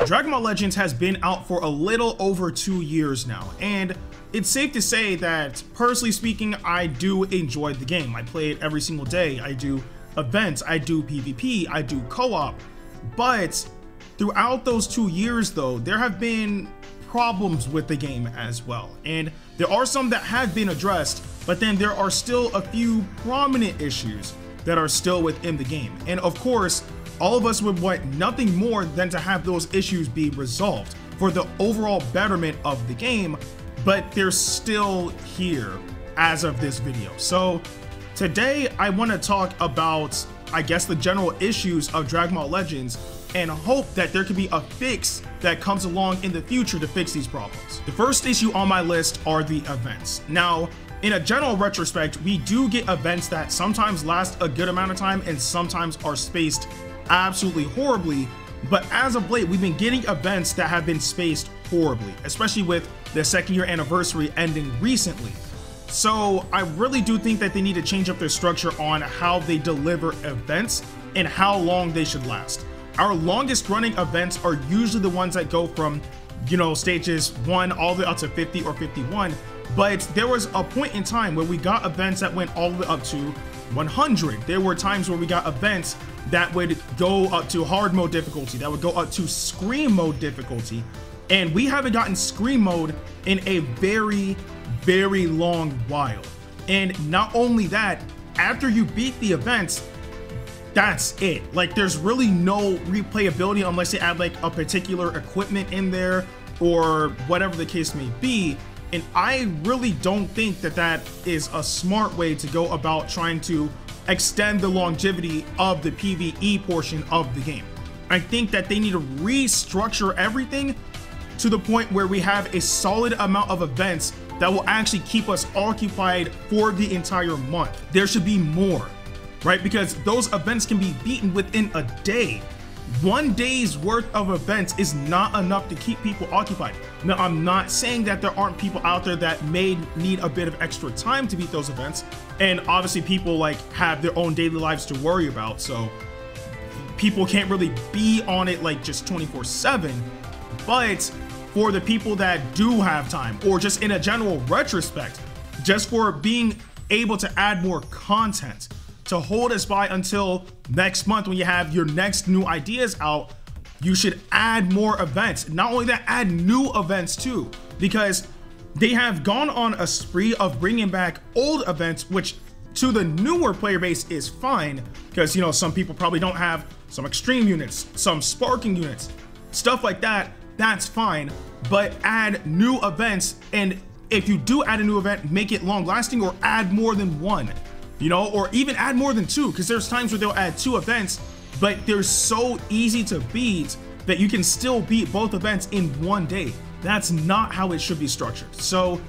Dragon Ball Legends has been out for a little over 2 years now, and it's safe to say that, personally speaking, I do enjoy the game. I play it every single day. I do events, I do PvP, I do co-op, but throughout those 2 years though, there have been problems with the game as well. And there are some that have been addressed, but then there are still a few prominent issues that are still within the game. And of course, all of us would want nothing more than to have those issues be resolved for the overall betterment of the game, but they're still here as of this video. So today I want to talk about, I guess, the general issues of Dragon Ball Legends and hope that there could be a fix that comes along in the future to fix these problems. The first issue on my list are the events. Now, in a general retrospect, we do get events that sometimes last a good amount of time and sometimes are spaced absolutely horribly, but as of late we've been getting events that have been spaced horribly, especially with the 2nd year anniversary ending recently. So I really do think that they need to change up their structure on how they deliver events and how long they should last. Our longest running events are usually the ones that go from, you know, stages 1 all the way up to 50 or 51, but there was a point in time where we got events that went all the way up to 100. There were times where we got events that would go up to hard mode difficulty, that would go up to scream mode difficulty, and we haven't gotten scream mode in a very long while. And not only that, after you beat the events, that's it. Like, there's really no replayability unless they add like a particular equipment in there or whatever the case may be. And I really don't think that that is a smart way to go about trying to extend the longevity of the PvE portion of the game. I think that they need to restructure everything to the point where we have a solid amount of events that will actually keep us occupied for the entire month. There should be more, right? Because those events can be beaten within a day. 1 day's worth of events is not enough to keep people occupied. Now, I'm not saying that there aren't people out there that may need a bit of extra time to beat those events, and obviously people like have their own daily lives to worry about, so people can't really be on it like just 24/7. But for the people that do have time, or just in a general retrospect, just for being able to add more content to hold us by until next month when you have your next new ideas out, you should add more events. Not only that, add new events too, because they have gone on a spree of bringing back old events, which to the newer player base is fine, because, you know, some people probably don't have some extreme units, some sparking units, stuff like that. That's fine, but add new events. And if you do add a new event, make it long lasting, or add more than one, you know, or even add more than two, because there's times where they'll add 2 events, but they're so easy to beat that you can still beat both events in 1 day. That's not how it should be structured. So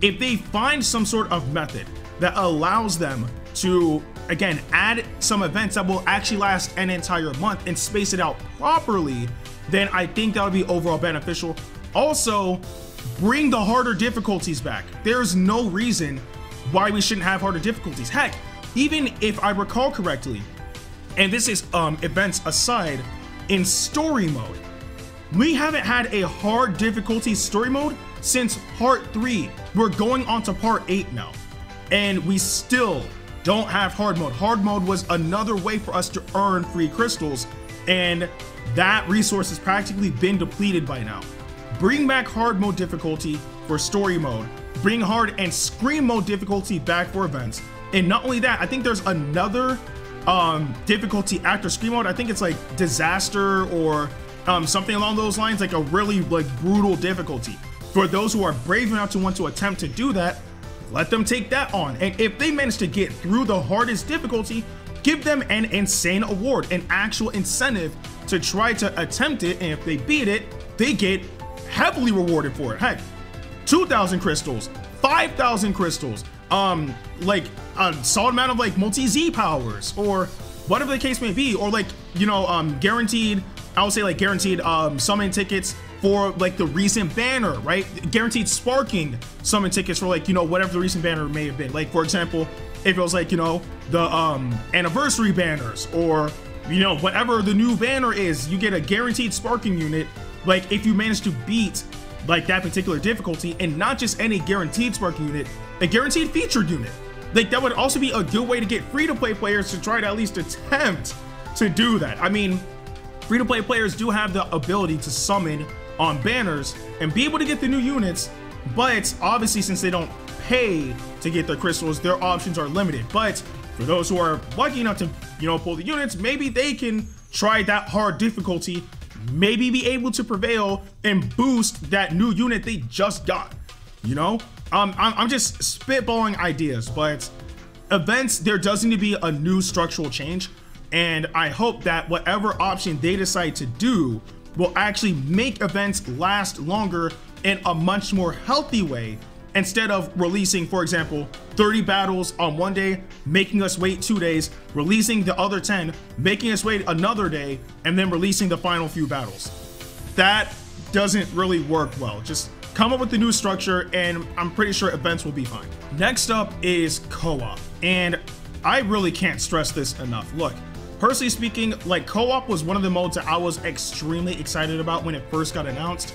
if they find some sort of method that allows them to, again, add some events that will actually last an entire month and space it out properly, then I think that would be overall beneficial. Also, bring the harder difficulties back. There's no reason why we shouldn't have harder difficulties. Heck, even if I recall correctly, and this is events aside, in story mode, we haven't had a hard difficulty story mode since part 3. We're going on to part 8 now, and we still don't have hard mode. Hard mode was another way for us to earn free crystals, and that resource has practically been depleted by now. Bring back hard mode difficulty for story mode, bring hard and scream mode difficulty back for events. And not only that, I think there's another difficulty after scream mode. I think it's like disaster or something along those lines, like a really like brutal difficulty. For those who are brave enough to want to attempt to do that, let them take that on. And if they manage to get through the hardest difficulty, give them an insane award, an actual incentive to try to attempt it. And if they beat it, they get heavily rewarded for it. Heck, 2,000 crystals, 5,000 crystals, like a solid amount of like multi-Z powers, or whatever the case may be, or like, you know, guaranteed, I would say like guaranteed summon tickets for like the recent banner, right? Guaranteed sparking summon tickets for like, you know, whatever the recent banner may have been. Like, for example, if it was like, you know, the anniversary banners, or you know, whatever the new banner is, you get a guaranteed sparking unit. Like if you manage to beat like that particular difficulty, and not just any guaranteed sparking unit, a guaranteed featured unit. Like that would also be a good way to get free-to-play players to try to at least attempt to do that. I mean, free-to-play players do have the ability to summon on banners and be able to get the new units, but obviously since they don't pay to get their crystals, their options are limited. But for those who are lucky enough to, you know, pull the units, maybe they can try that hard difficulty, maybe be able to prevail and boost that new unit they just got, you know? I'm just spitballing ideas, but events, there does need to be a new structural change, and I hope that whatever option they decide to do will actually make events last longer in a much more healthy way, instead of releasing, for example, 30 battles on one day, making us wait 2 days, releasing the other 10, making us wait another day, and then releasing the final few battles. That doesn't really work well. Just come up with the new structure and I'm pretty sure events will be fine. Next up is co-op, and I really can't stress this enough. Look, personally speaking, like co-op was one of the modes that I was extremely excited about when it first got announced.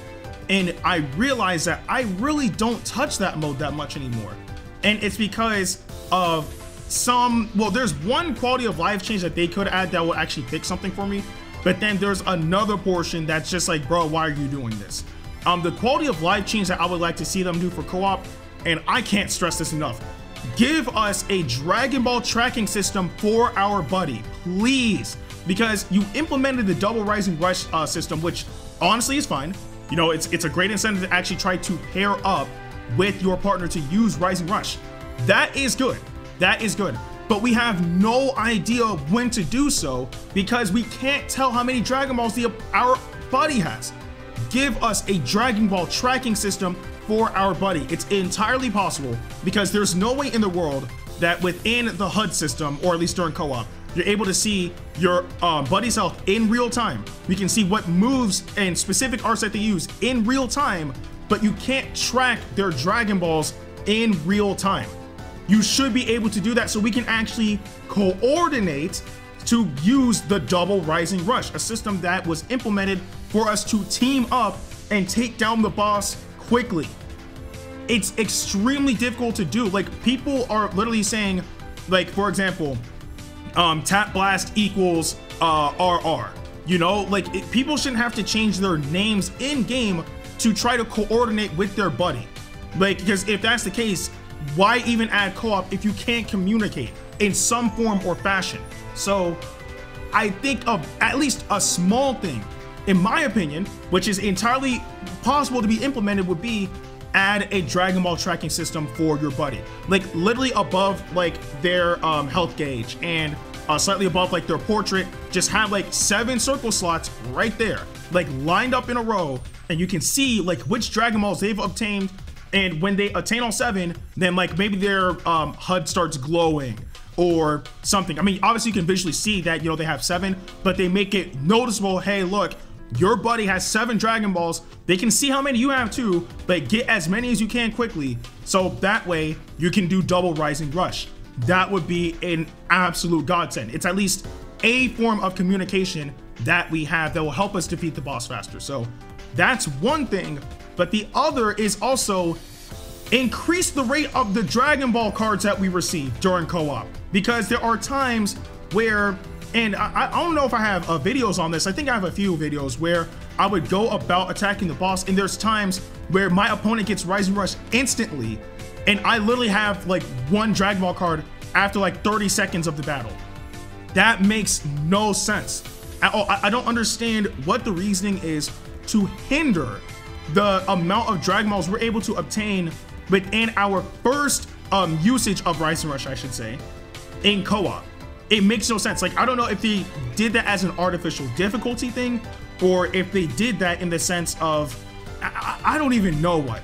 And I realized that I really don't touch that mode that much anymore. And it's because of there's one quality of life change that they could add that will actually fix something for me. But then there's another portion that's just like, bro, why are you doing this? The quality of life change that I would like to see them do for co-op, and I can't stress this enough, give us a Dragon Ball tracking system for our buddy, please. Because you implemented the double Rising Rush system, which honestly is fine. You know, it's a great incentive to actually try to pair up with your partner to use Rising Rush. That is good. That is good. But we have no idea when to do so because we can't tell how many Dragon Balls our buddy has. Give us a Dragon Ball tracking system for our buddy. It's entirely possible because there's no way in the world that within the HUD system, or at least during co-op, you're able to see your buddy's health in real time. We can see what moves and specific arts that they use in real time, but you can't track their Dragon Balls in real time. You should be able to do that so we can actually coordinate to use the double Rising Rush, a system that was implemented for us to team up and take down the boss quickly. It's extremely difficult to do. Like, people are literally saying, like, for example, tap blast equals RR. You know, like people shouldn't have to change their names in game to try to coordinate with their buddy. Like, because if that's the case, why even add co-op if you can't communicate in some form or fashion? So I think of at least a small thing, in my opinion, which is entirely possible to be implemented, would be add a Dragon Ball tracking system for your buddy, like literally above like their health gauge and slightly above like their portrait. Just have like 7 circle slots right there, like lined up in a row, and you can see like which Dragon Balls they've obtained. And when they attain all 7, then like maybe their HUD starts glowing or something. I mean, obviously you can visually see that, you know, they have 7, but they make it noticeable. Hey, look, your buddy has 7 Dragon Balls. They can see how many you have too, but get as many as you can quickly. So that way you can do double Rising Rush. That would be an absolute godsend. It's at least a form of communication that we have that will help us defeat the boss faster. So that's one thing. But the other is also increase the rate of the Dragon Ball cards that we receive during co-op, because there are times where, and I don't know if I have videos on this. I think I have a few videos where I would go about attacking the boss, and there's times where my opponent gets Rising Rush instantly, and I literally have like 1 Dragon Ball card after like 30 seconds of the battle. That makes no sense at all. I don't understand what the reasoning is to hinder the amount of Dragon Balls we're able to obtain within our first usage of Rising Rush, I should say, in co-op. It makes no sense. Like, I don't know if they did that as an artificial difficulty thing, or if they did that in the sense of, I don't even know what.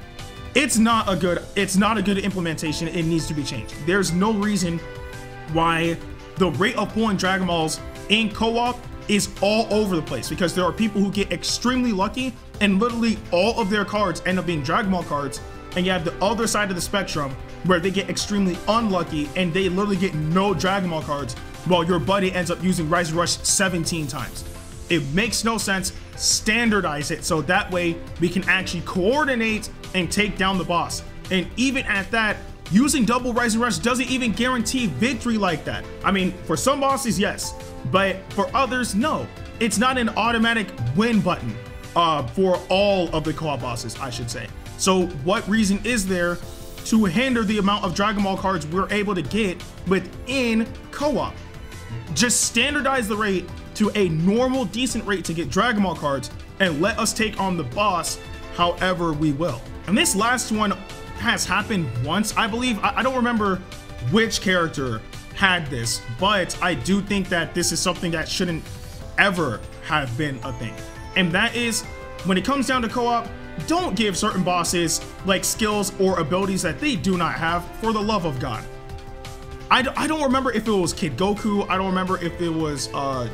It's not a good implementation. It needs to be changed. There's no reason why the rate of pulling Dragon Balls in co-op is all over the place, because there are people who get extremely lucky and literally all of their cards end up being Dragon Ball cards, and you have the other side of the spectrum where they get extremely unlucky and they literally get no Dragon Ball cards while your buddy ends up using Rise and Rush 17 times. It makes no sense. Standardize it so that way we can actually coordinate and take down the boss. And even at that, using double Rise and Rush doesn't even guarantee victory like that. I mean, for some bosses, yes, but for others, no. It's not an automatic win button for all of the co-op bosses, I should say. So what reason is there to hinder the amount of Dragon Ball cards we're able to get within co-op? Just standardize the rate to a normal, decent rate to get Dragon Ball cards and let us take on the boss however we will. And this last one has happened once, I believe. I don't remember which character had this, but I do think that this is something that shouldn't ever have been a thing. And that is, when it comes down to co-op, don't give certain bosses like skills or abilities that they do not have, for the love of God. I don't remember if it was Kid Goku, I don't remember if it was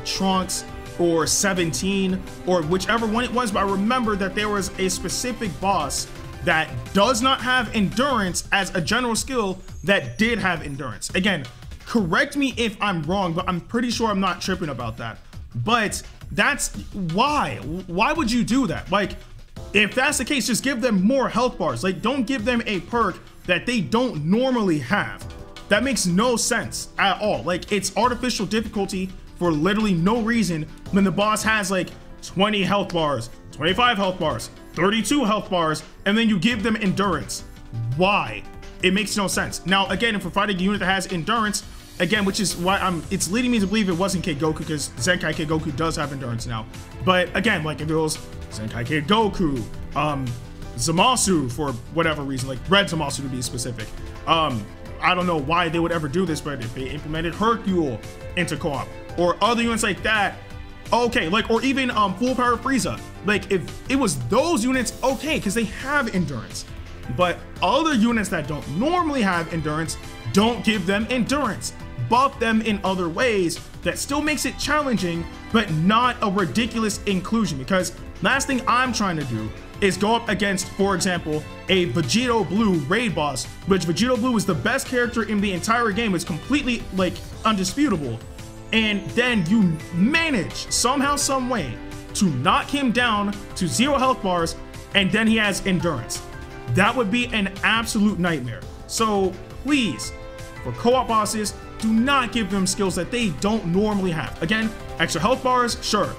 Trunks or 17 or whichever one it was, but I remember that there was a specific boss that does not have endurance as a general skill that did have endurance. Again, correct me if I'm wrong, but I'm pretty sure I'm not tripping about that. But that's why would you do that? Like, if that's the case, just give them more health bars. Like, don't give them a perk that they don't normally have. That makes no sense at all. Like, it's artificial difficulty for literally no reason when the boss has like 20 health bars, 25 health bars, 32 health bars, and then you give them endurance. Why? It makes no sense. Now, again, if we're fighting a unit that has endurance, again, which is why it's leading me to believe it wasn't Kid Goku, because Zenkai Kid Goku does have endurance now. But again, like if it was Zenkai Kid Goku, Zamasu for whatever reason, like Red Zamasu to be specific. I don't know why they would ever do this, but if they implemented Hercule into co-op or other units like that, okay, like, or even Full Power Frieza, like if it was those units, okay, because they have endurance. But other units that don't normally have endurance, don't give them endurance. Buff them in other ways that still makes it challenging, but not a ridiculous inclusion. Because last thing I'm trying to do is go up against, for example, a Vegito Blue raid boss, which Vegito Blue is the best character in the entire game. It's completely like undisputable. And then you manage somehow, some way to knock him down to 0 health bars, and then he has endurance. That would be an absolute nightmare. So please, for co-op bosses, do not give them skills that they don't normally have. Again, extra health bars, sure.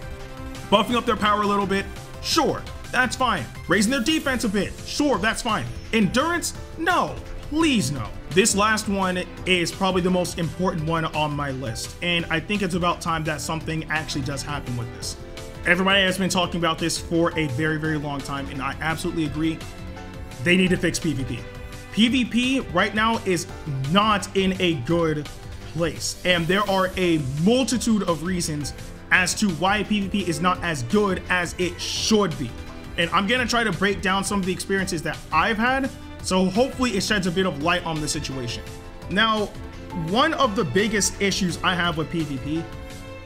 Buffing up their power a little bit, sure, that's fine. Raising their defense a bit, sure, that's fine. Endurance, no, please no. This last one is probably the most important one on my list, and I think it's about time that something actually does happen with this. Everybody has been talking about this for a very, very long time, and I absolutely agree. They need to fix PvP. PvP right now is not in a good place, and there are a multitude of reasons as to why PvP is not as good as it should be. And I'm gonna try to break down some of the experiences that I've had, so hopefully it sheds a bit of light on the situation. Now, one of the biggest issues I have with PvP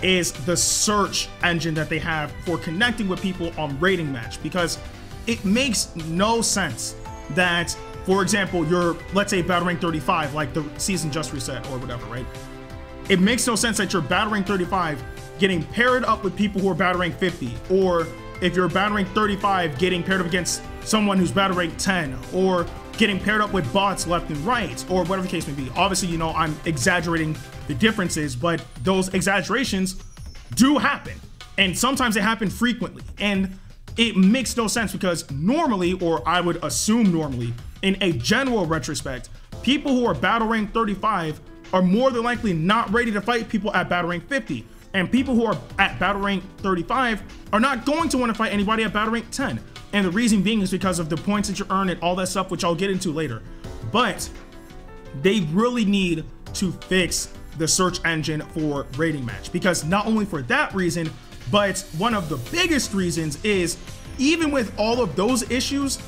is the search engine that they have for connecting with people on rating match, because it makes no sense that, for example, you're, let's say, battle rank 35, like the season just reset or whatever, right? It makes no sense that you're battle rank 35 getting paired up with people who are battle rank 50, or if you're battle rank 35 getting paired up against someone who's battle rank 10, or getting paired up with bots left and right, or whatever the case may be. Obviously, you know, I'm exaggerating the differences, but those exaggerations do happen, and sometimes they happen frequently, and it makes no sense, because normally, or I would assume normally, in a general retrospect, people who are battle rank 35 are more than likely not ready to fight people at battle rank 50. And people who are at battle rank 35 are not going to want to fight anybody at battle rank 10. And the reason being is because of the points that you earn and all that stuff, which I'll get into later. But they really need to fix the search engine for rating match, because not only for that reason, but one of the biggest reasons is, even with all of those issues,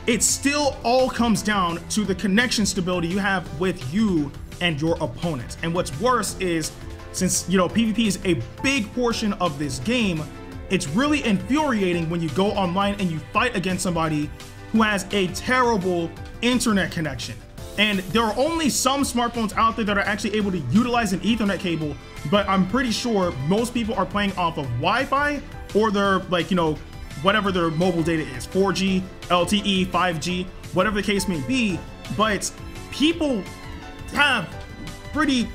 it still all comes down to the connection stability you have with you and your opponent. And what's worse is, since, you know, PvP is a big portion of this game, it's really infuriating when you go online and you fight against somebody who has a terrible internet connection. And there are only some smartphones out there that are actually able to utilize an Ethernet cable, but I'm pretty sure most people are playing off of Wi-Fi or their, like, you know, whatever their mobile data is, 4G, LTE, 5G, whatever the case may be. But people have pretty,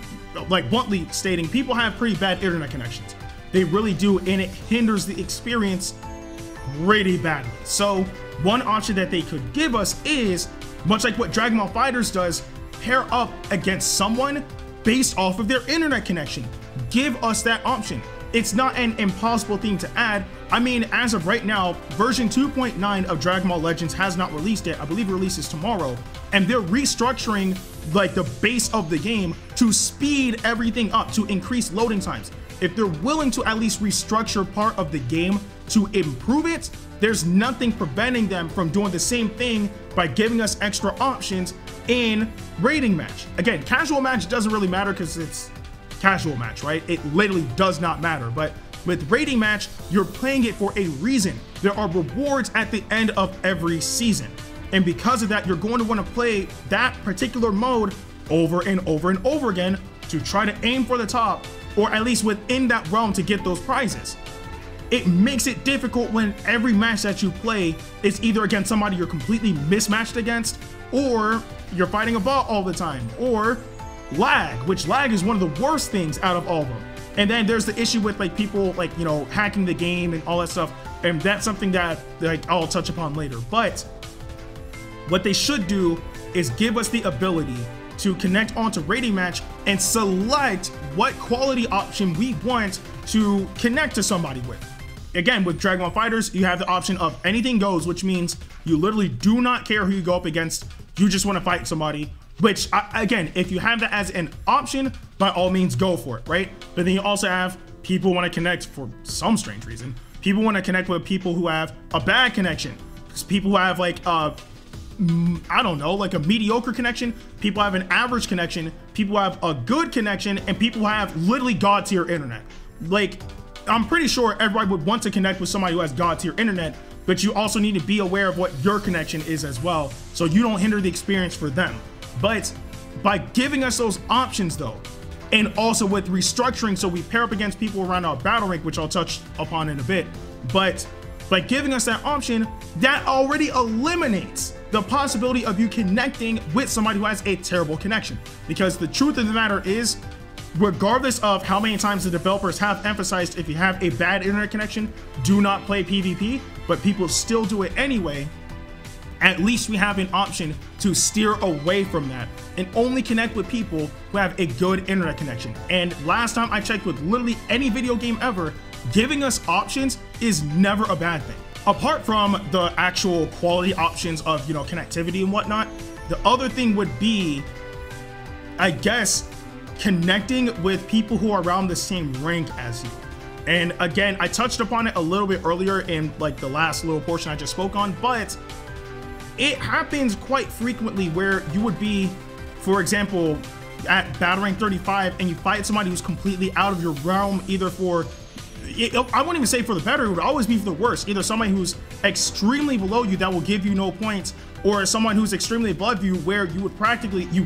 like bluntly stating, people have pretty bad internet connections. They really do, and it hinders the experience pretty badly. So one option that they could give us is, much like what Dragon Ball FighterZ does, pair up against someone based off of their internet connection. Give us that option. It's not an impossible thing to add. I mean, as of right now, version 2.9 of Dragon Ball Legends has not released yet. I believe it releases tomorrow, and they're restructuring like the base of the game to speed everything up, to increase loading times. If they're willing to at least restructure part of the game to improve it, there's nothing preventing them from doing the same thing by giving us extra options in rating match. Again, casual match doesn't really matter because it's casual match, right? It literally does not matter. But with rating match, you're playing it for a reason. There are rewards at the end of every season. And because of that, you're going to want to play that particular mode over and over and over again to try to aim for the top, or at least within that realm to get those prizes. It makes it difficult when every match that you play is either against somebody you're completely mismatched against, or you're fighting a bot all the time, or lag, which lag is one of the worst things out of all of them. And then there's the issue with like people like, you know, hacking the game and all that stuff. And that's something that like I'll touch upon later. But what they should do is give us the ability to connect onto rating match and select what quality option we want to connect to somebody with. Again, with Dragon Ball FighterZ, you have the option of anything goes, which means you literally do not care who you go up against. You just want to fight somebody, which again, if you have that as an option, by all means go for it, right? But then you also have people want to connect for some strange reason. People want to connect with people who have a bad connection. People who have like, I don't know, like a mediocre connection. People have an average connection. People have a good connection, and people have literally god tier internet. Like, I'm pretty sure everybody would want to connect with somebody who has god tier internet, but you also need to be aware of what your connection is as well, so you don't hinder the experience for them. But by giving us those options though, and also with restructuring so we pair up against people around our battle rank, which I'll touch upon in a bit, but by giving us that option, that already eliminates the possibility of you connecting with somebody who has a terrible connection. Because the truth of the matter is, regardless of how many times the developers have emphasized if you have a bad internet connection, do not play PvP, but people still do it anyway, at least we have an option to steer away from that and only connect with people who have a good internet connection. And last time I checked with literally any video game ever, giving us options is never a bad thing. Apart from the actual quality options of, you know, connectivity and whatnot, the other thing would be, I guess, connecting with people who are around the same rank as you. And again, I touched upon it a little bit earlier in like the last little portion I just spoke on, but it happens quite frequently where you would be, for example, at battle rank 35 and you fight somebody who's completely out of your realm, either for, I wouldn't even say for the better, it would always be for the worse. Either somebody who's extremely below you that will give you no points, or someone who's extremely above you where you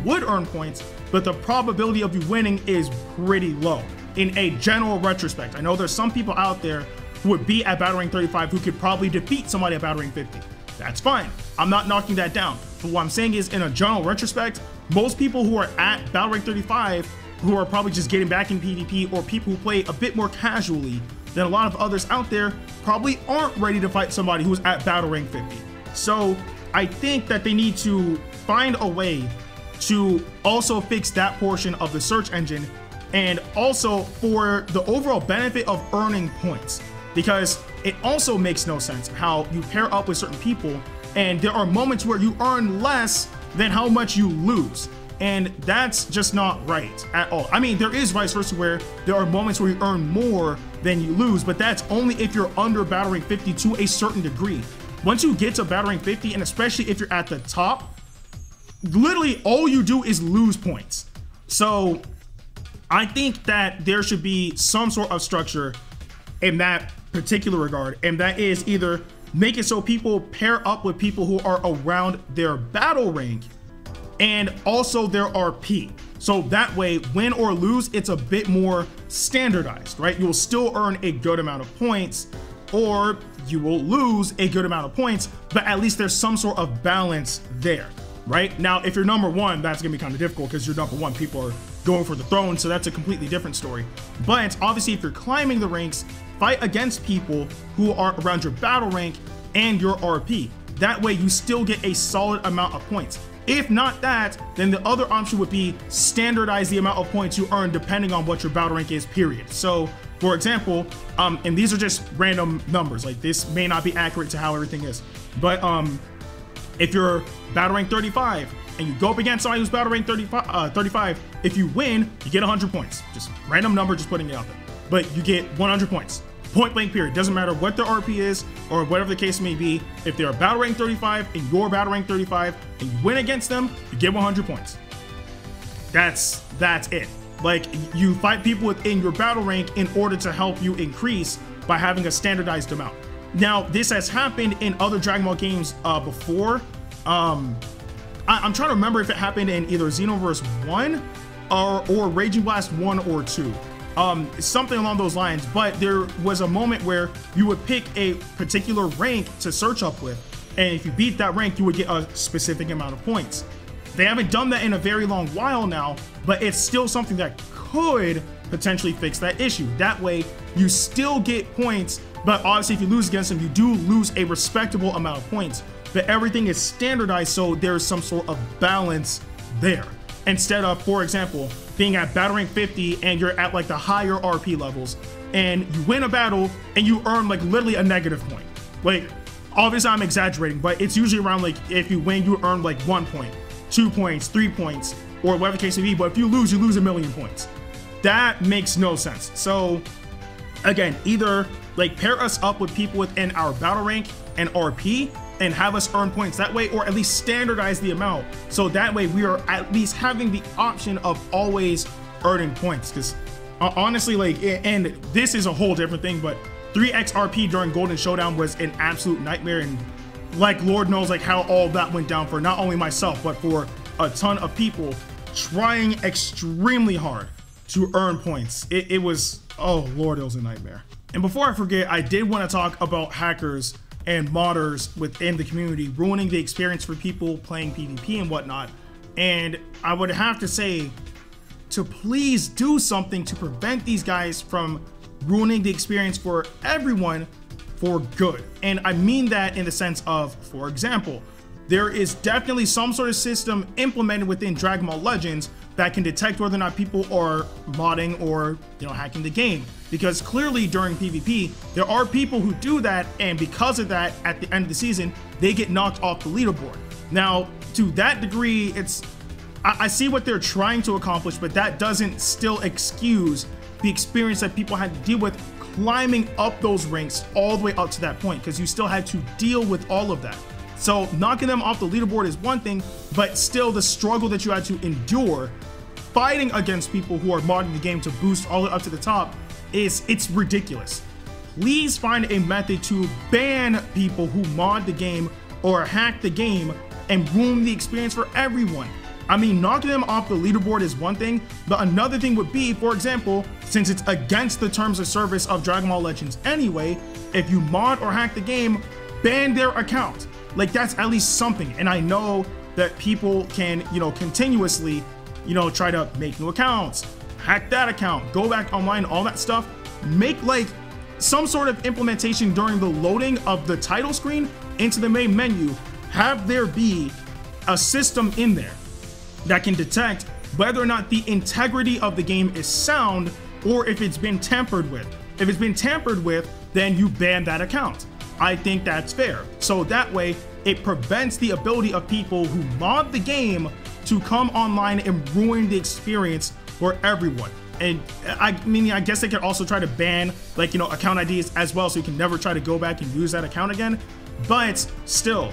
would earn points, but the probability of you winning is pretty low in a general retrospect. I know there's some people out there who would be at battle rank 35 who could probably defeat somebody at battle rank 50. That's fine. I'm not knocking that down. But what I'm saying is, in a general retrospect, most people who are at battle rank 35, who are probably just getting back in PvP, or people who play a bit more casually than a lot of others out there, probably aren't ready to fight somebody who's at battle rank 50. So I think that they need to find a way to also fix that portion of the search engine, and also for the overall benefit of earning points, because it also makes no sense how you pair up with certain people and there are moments where you earn less than how much you lose, and that's just not right at all. I mean, there is vice versa where there are moments where you earn more than you lose, but that's only if you're under battle rank 50 to a certain degree. Once you get to battle rank 50, and especially if you're at the top, literally all you do is lose points. So I think that there should be some sort of structure in that particular regard, and that is either make it so people pair up with people who are around their battle rank, and also their RP. So that way, win or lose, it's a bit more standardized, right? You will still earn a good amount of points, or you will lose a good amount of points, but at least there's some sort of balance there, right? Now, if you're number one, that's gonna be kind of difficult because you're number one, people are going for the throne, so that's a completely different story. But obviously, if you're climbing the ranks, fight against people who are around your battle rank and your RP. That way, you still get a solid amount of points. If not that, then the other option would be standardize the amount of points you earn depending on what your battle rank is, period. So, for example, and these are just random numbers, like this may not be accurate to how everything is, but if you're battle rank 35 and you go up against somebody who's battle rank 35, if you win, you get 100 points. Just random number, just putting it out there. But you get 100 points. Point blank period. Doesn't matter what their RP is or whatever the case may be. If they're battle rank 35 and you're battle rank 35 and you win against them, you get 100 points. That's it. Like, you fight people within your battle rank in order to help you increase by having a standardized amount. Now, this has happened in other Dragon Ball games before. I'm trying to remember if it happened in either Xenoverse 1 or Raging Blast 1 or 2. Something along those lines, but there was a moment where you would pick a particular rank to search up with, and if you beat that rank, you would get a specific amount of points. They haven't done that in a very long while now, but it's still something that could potentially fix that issue. That way, you still get points, but obviously if you lose against them, you do lose a respectable amount of points, but everything is standardized, so there's some sort of balance there. Instead of, for example, being at battle rank 50 and you're at like the higher RP levels and you win a battle and you earn like literally a negative point. Like, obviously I'm exaggerating, but it's usually around like, if you win, you earn like 1 point, 2 points, 3 points, or whatever the case may be. But if you lose, you lose 1,000,000 points. That makes no sense. So again, either like pair us up with people within our battle rank and RP and have us earn points that way, or at least standardize the amount, so that way we are at least having the option of always earning points. Because honestly, like, and this is a whole different thing, but 3x RP during Golden Showdown was an absolute nightmare, and like Lord knows like how all that went down for not only myself but for a ton of people trying extremely hard to earn points. It was, oh Lord, it was a nightmare. And before I forget, I did want to talk about hackers and modders within the community ruining the experience for people playing PvP and whatnot. And I would have to say to please do something to prevent these guys from ruining the experience for everyone for good. And I mean that in the sense of, for example, there is definitely some sort of system implemented within Dragon Ball Legends that can detect whether or not people are modding or, you know, hacking the game. Because clearly during PvP, there are people who do that, and because of that, at the end of the season, they get knocked off the leaderboard. Now, to that degree, I see what they're trying to accomplish, but that doesn't still excuse the experience that people had to deal with climbing up those ranks all the way up to that point, because you still had to deal with all of that. So knocking them off the leaderboard is one thing, but still the struggle that you had to endure fighting against people who are modding the game to boost all the way up to the top it's ridiculous. Please find a method to ban people who mod the game or hack the game and ruin the experience for everyone. I mean, knocking them off the leaderboard is one thing, but another thing would be, for example, since it's against the terms of service of Dragon Ball Legends anyway, if you mod or hack the game, ban their account. Like, that's at least something. And I know that people can, you know, continuously, you know, try to make new accounts, hack that account, go back online, all that stuff. Make like some sort of implementation during the loading of the title screen into the main menu. Have there be a system in there that can detect whether or not the integrity of the game is sound or if it's been tampered with. If it's been tampered with, then you ban that account. I think that's fair. So that way it prevents the ability of people who mod the game to come online and ruin the experience for everyone. And I mean, I guess they could also try to ban, like, you know, account IDs as well, so you can never try to go back and use that account again. But still,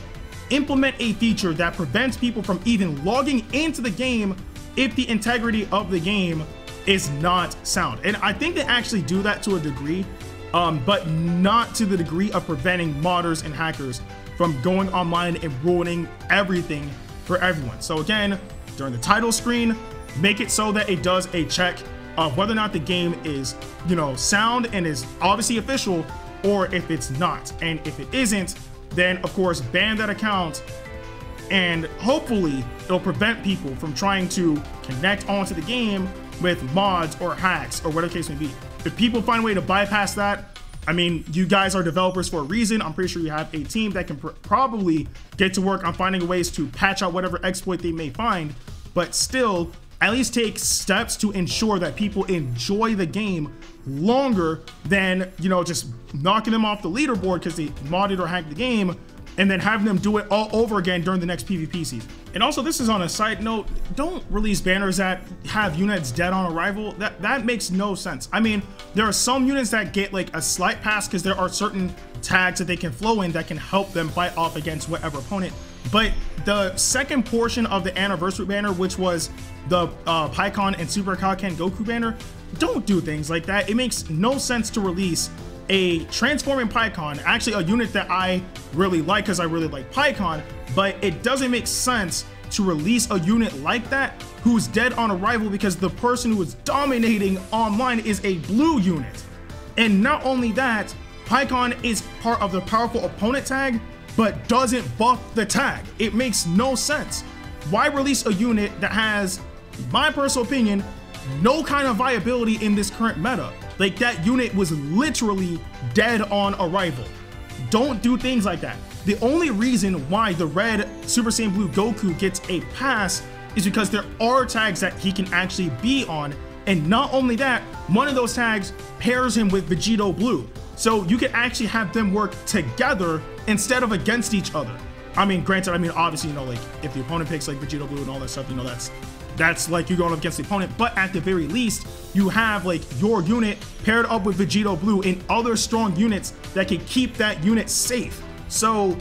implement a feature that prevents people from even logging into the game if the integrity of the game is not sound. And I think they actually do that to a degree, but not to the degree of preventing modders and hackers from going online and ruining everything for everyone. So again, during the title screen, make it so that it does a check of whether or not the game is, you know, sound and is obviously official, or if it's not. And if it isn't, then of course ban that account, and hopefully it'll prevent people from trying to connect onto the game with mods or hacks or whatever the case may be. If people find a way to bypass that, I mean, you guys are developers for a reason. I'm pretty sure you have a team that can probably get to work on finding ways to patch out whatever exploit they may find, but still at least take steps to ensure that people enjoy the game longer than, you know, just knocking them off the leaderboard because they modded or hacked the game and then having them do it all over again during the next PvP season. And also, this is on a side note, don't release banners that have units dead on arrival. That makes no sense. I mean, there are some units that get like a slight pass because there are certain tags that they can flow in that can help them fight off against whatever opponent. But the second portion of the anniversary banner, which was the PyCon and Super Kaken Goku banner, don't do things like that. It makes no sense to release a transforming PyCon, actually a unit that I really like because I really like PyCon, but it doesn't make sense to release a unit like that who's dead on arrival because the person who is dominating online is a blue unit. And not only that, PyCon is part of the powerful opponent tag, but doesn't buff the tag. It makes no sense. Why release a unit that has, in my personal opinion, no kind of viability in this current meta? Like, that unit was literally dead on arrival. Don't do things like that. The only reason why the red Super Saiyan Blue Goku gets a pass is because there are tags that he can actually be on, and not only that, one of those tags pairs him with Vegito Blue. So you can actually have them work together instead of against each other. I mean, granted, I mean, obviously, you know, like, if the opponent picks like Vegito Blue and all that stuff, you know, that's like you going up against the opponent, but at the very least, you have like your unit paired up with Vegito Blue and other strong units that can keep that unit safe. So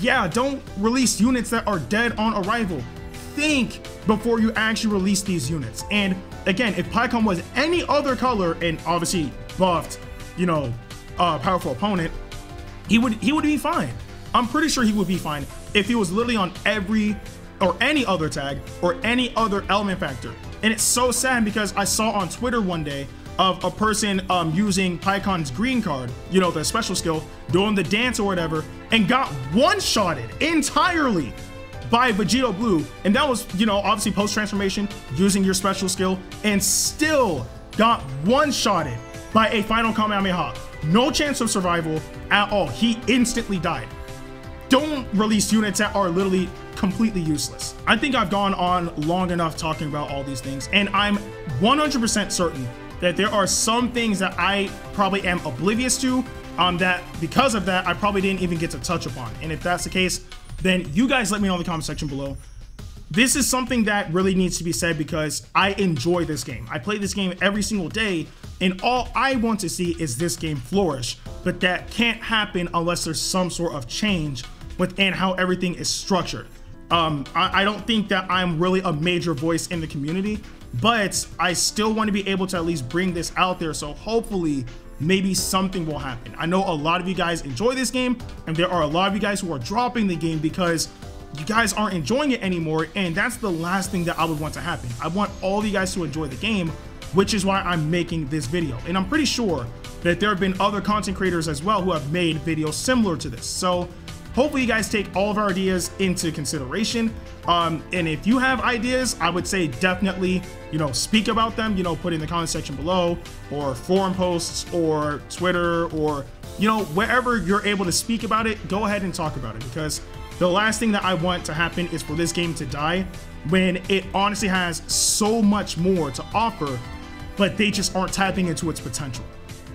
yeah, don't release units that are dead on arrival. Think before you actually release these units. And again, if PyCon was any other color and obviously buffed, you know, powerful opponent, he would be fine. I'm pretty sure he would be fine if he was literally on every or any other tag or any other element factor. And it's so sad because I saw on Twitter one day of a person using PyCon's green card, you know, the special skill, doing the dance or whatever, and got one-shotted entirely by Vegito Blue. And that was, you know, obviously post-transformation, using your special skill, and still got one-shotted by a final Kamehameha. No chance of survival at all. He instantly died. Don't release units that are literally completely useless. I think I've gone on long enough talking about all these things, and I'm 100% certain that there are some things that I probably am oblivious to, that because of that, I probably didn't even get to touch upon. And if that's the case, then you guys let me know in the comment section below. This is something that really needs to be said because I enjoy this game. I play this game every single day, and all I want to see is this game flourish, but that can't happen unless there's some sort of change within how everything is structured. I don't think that I'm really a major voice in the community, but I still want to be able to at least bring this out there, so hopefully maybe something will happen. I know a lot of you guys enjoy this game, and there are a lot of you guys who are dropping the game because you guys aren't enjoying it anymore, and that's the last thing that I would want to happen. I want all of you guys to enjoy the game, which is why I'm making this video. And I'm pretty sure that there have been other content creators as well who have made videos similar to this. So hopefully you guys take all of our ideas into consideration. And if you have ideas, I would say definitely, you know, speak about them, you know, put in the comment section below, or forum posts, or Twitter, or, you know, wherever you're able to speak about it, go ahead and talk about it, because the last thing that I want to happen is for this game to die when it honestly has so much more to offer, but they just aren't tapping into its potential.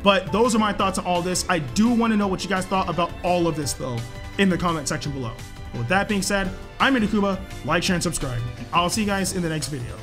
But those are my thoughts on all this. I do want to know what you guys thought about all of this though in the comment section below. But with that being said, I'm Ndukauba. Like, share, and subscribe. And I'll see you guys in the next video.